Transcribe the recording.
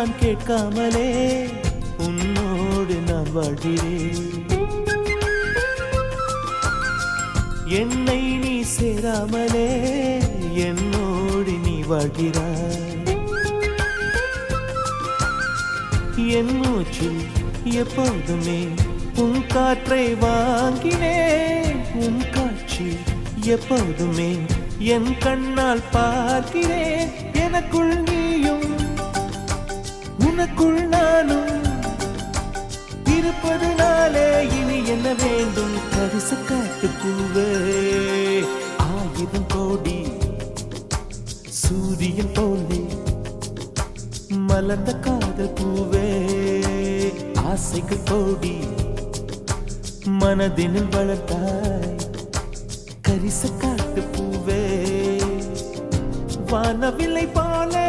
நான் கேட்காமலே உன்னோடு நான் வாழ்கிறேன். என்னை நீ சேராமலே என்னோடு நீ வாழ்கிறாய். என் மூச்சில் எப்போதுமே உன் காற்றை வாங்கினேன். உன் காட்சி எப்போதுமே என் கண்ணால் பார்க்கிறேன். எனக்குள் நீயும் உனக்குள் நானும் இருப்பதனாலே இனி என்ன வேண்டும்? கரிச காட்டு பூவே, 1000 கோடி சூரியன் போலே மலர்ந்த காதல் பூவே, ஆசைகள் கோடி மனதினில் வளர்த்தாய். கரிச காட்டு பூவே, வானவில்லை போலே